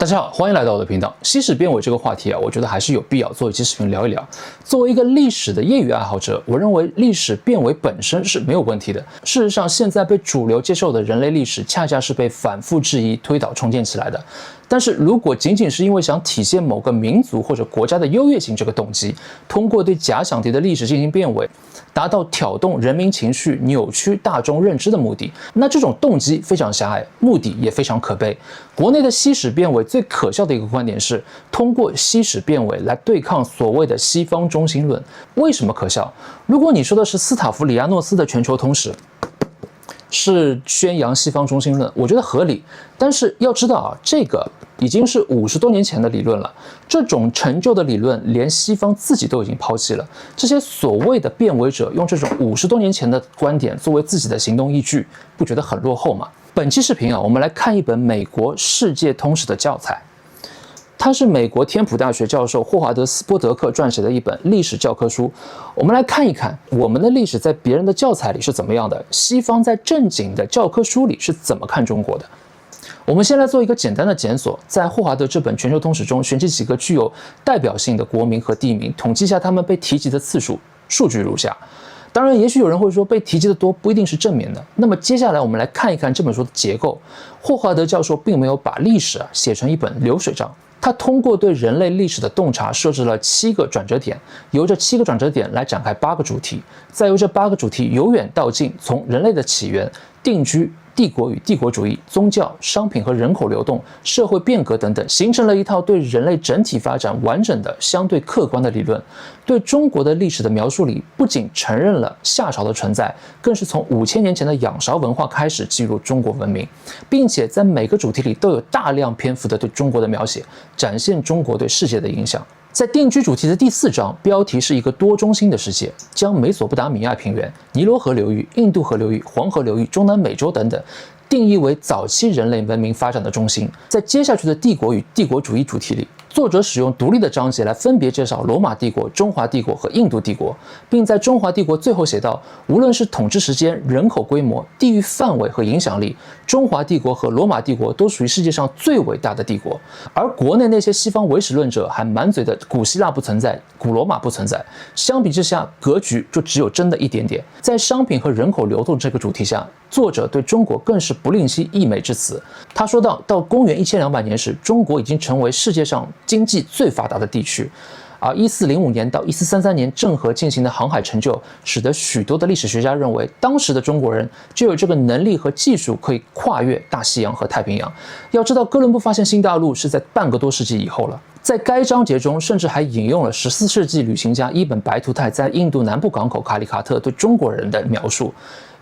大家好，欢迎来到我的频道。西史变伪这个话题我觉得还是有必要做一期视频聊一聊。作为一个历史的业余爱好者，我认为历史变伪本身是没有问题的。事实上，现在被主流接受的人类历史，恰恰是被反复质疑、推倒重建起来的。但是如果仅仅是因为想体现某个民族或者国家的优越性这个动机，通过对假想敌的历史进行变伪，达到挑动人民情绪、扭曲大众认知的目的，那这种动机非常狭隘，目的也非常可悲。国内的西史变伪最可笑的一个观点是，通过西史变伪来对抗所谓的西方中心论。为什么可笑？如果你说的是斯塔夫里亚诺斯的全球通史，是宣扬西方中心论，我觉得合理。但是要知道这个已经是50多年前的理论了，这种陈旧的理论连西方自己都已经抛弃了。这些所谓的变伪者用这种50多年前的观点作为自己的行动依据，不觉得很落后吗？本期视频我们来看一本美国世界通史的教材。它是美国天普大学教授霍华德·斯波德克撰写的一本历史教科书。我们来看一看我们的历史在别人的教材里是怎么样的，西方在正经的教科书里是怎么看中国的。我们先来做一个简单的检索，在霍华德这本全球通史中选取几个具有代表性的国名和地名，统计一下他们被提及的次数。数据如下。当然，也许有人会说被提及的多不一定是正面的。那么接下来我们来看一看这本书的结构。霍华德教授并没有把历史写成一本流水账，他通过对人类历史的洞察设置了7个转折点，由这7个转折点来展开8个主题，再由这8个主题由远到近，从人类的起源、定居、帝国与帝国主义、宗教、商品和人口流动、社会变革等等，形成了一套对人类整体发展完整的、相对客观的理论。对中国的历史的描述里，不仅承认了夏朝的存在，更是从5000年前的仰韶文化开始记录中国文明，并且在每个主题里都有大量篇幅的对中国的描写，展现中国对世界的影响。在定居主题的第4章，标题是一个多中心的世界，将美索不达米亚平原、尼罗河流域、印度河流域、黄河流域、中南美洲等等定义为早期人类文明发展的中心。在接下去的帝国与帝国主义主题里，作者使用独立的章节来分别介绍罗马帝国、中华帝国和印度帝国，并在中华帝国最后写道，无论是统治时间、人口规模、地域范围和影响力，中华帝国和罗马帝国都属于世界上最伟大的帝国。而国内那些西方唯史论者还满嘴的古希腊不存在，古罗马不存在，相比之下格局就只有真的一点点。在商品和人口流动这个主题下，作者对中国更是不吝惜溢美之词。他说到公元1200年时，中国已经成为世界上经济最发达的地区，而1405年到1433年郑和进行的航海成就，使得许多的历史学家认为，当时的中国人就有这个能力和技术可以跨越大西洋和太平洋。要知道，哥伦布发现新大陆是在半个多世纪以后了。在该章节中，甚至还引用了14世纪旅行家伊本白图泰在印度南部港口卡里卡特对中国人的描述。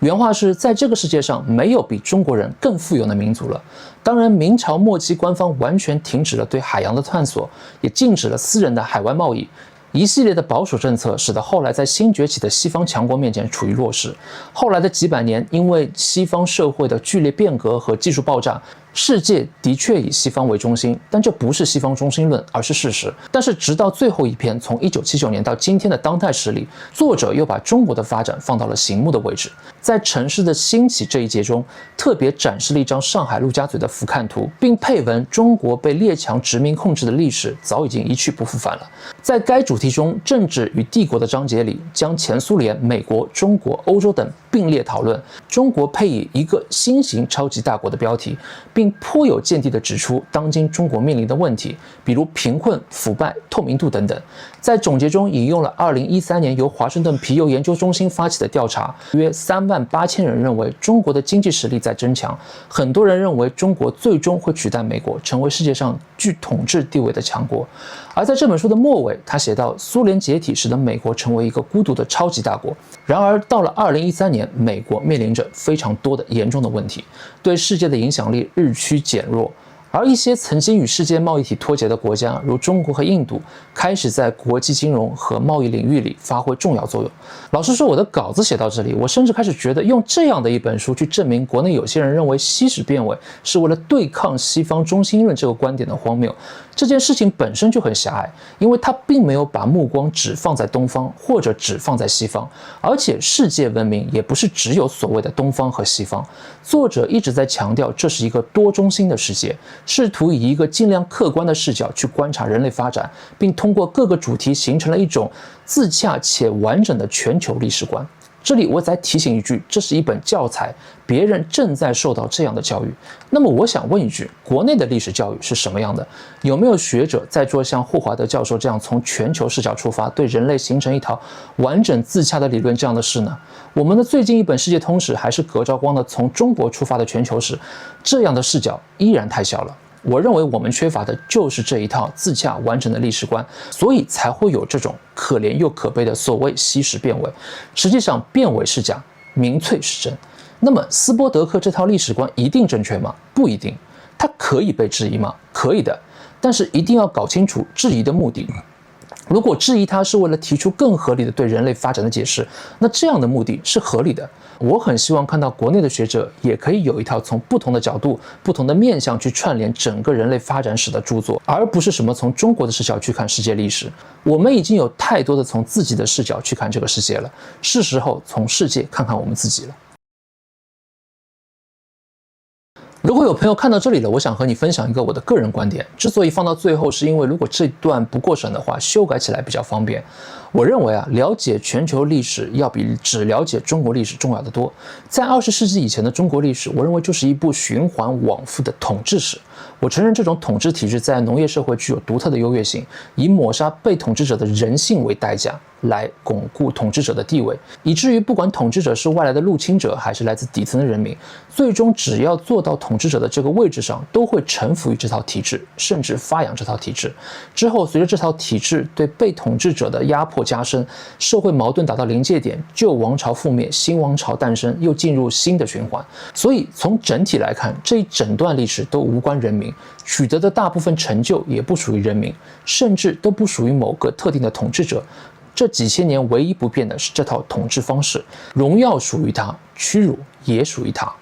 原话是，在这个世界上没有比中国人更富有的民族了。当然，明朝末期官方完全停止了对海洋的探索，也禁止了私人的海外贸易。一系列的保守政策使得后来在新崛起的西方强国面前处于弱势。后来的几百年，因为西方社会的剧烈变革和技术爆炸，世界的确以西方为中心，但这不是西方中心论，而是事实。但是直到最后一篇，从1979年到今天的当代史里，作者又把中国的发展放到了醒目的位置。在城市的兴起这一节中，特别展示了一张上海陆家嘴的俯瞰图，并配文中国被列强殖民控制的历史早已经一去不复返了。在该主题中，政治与帝国的章节里，将前苏联、美国、中国、欧洲等并列讨论，中国配以一个新型超级大国的标题，并颇有见地地指出当今中国面临的问题，比如贫困、腐败、透明度等等。在总结中引用了2013年由华盛顿皮尤研究中心发起的调查，约38000人认为中国的经济实力在增强，很多人认为中国最终会取代美国，成为世界上具统治地位的强国。而在这本书的末尾，他写道，苏联解体使得美国成为一个孤独的超级大国。然而到了2013年，美国面临着非常多的严重的问题，对世界的影响力日趋减弱。而一些曾经与世界贸易体脱节的国家，如中国和印度，开始在国际金融和贸易领域里发挥重要作用。老实说，我的稿子写到这里，我甚至开始觉得用这样的一本书去证明国内有些人认为西史变伪是为了对抗西方中心论这个观点的荒谬，这件事情本身就很狭隘，因为它并没有把目光只放在东方或者只放在西方，而且世界文明也不是只有所谓的东方和西方。作者一直在强调这是一个多中心的世界，试图以一个尽量客观的视角去观察人类发展，并通过各个主题形成了一种自洽且完整的全球历史观。这里我再提醒一句，这是一本教材，别人正在受到这样的教育。那么我想问一句，国内的历史教育是什么样的？有没有学者在做像霍华德教授这样从全球视角出发，对人类形成一套完整自洽的理论这样的事呢？我们的最近一本世界通史还是葛兆光的从中国出发的全球史，这样的视角依然太小了。我认为我们缺乏的就是这一套自洽完整的历史观，所以才会有这种可怜又可悲的所谓西史变伪。实际上变伪是假，民粹是真。那么斯波德克这套历史观一定正确吗？不一定。它可以被质疑吗？可以的，但是一定要搞清楚质疑的目的。如果质疑它是为了提出更合理的对人类发展的解释，那这样的目的是合理的。我很希望看到国内的学者也可以有一套从不同的角度、不同的面向去串联整个人类发展史的著作，而不是什么从中国的视角去看世界历史。我们已经有太多的从自己的视角去看这个世界了，是时候从世界看看我们自己了。如果有朋友看到这里了，我想和你分享一个我的个人观点。之所以放到最后，是因为如果这段不过审的话，修改起来比较方便。我认为了解全球历史要比只了解中国历史重要得多。在20世纪以前的中国历史，我认为就是一部循环往复的统治史。我承认这种统治体制在农业社会具有独特的优越性，以抹杀被统治者的人性为代价，来巩固统治者的地位，以至于不管统治者是外来的入侵者，还是来自底层的人民，最终只要做到统治者的这个位置上，都会臣服于这套体制，甚至发扬这套体制。之后，随着这套体制对被统治者的压迫加深，社会矛盾达到临界点，旧王朝覆灭，新王朝诞生，又进入新的循环。所以从整体来看，这一整段历史都无关人民，取得的大部分成就也不属于人民，甚至都不属于某个特定的统治者。这几千年唯一不变的是这套统治方式，荣耀属于他，屈辱也属于他。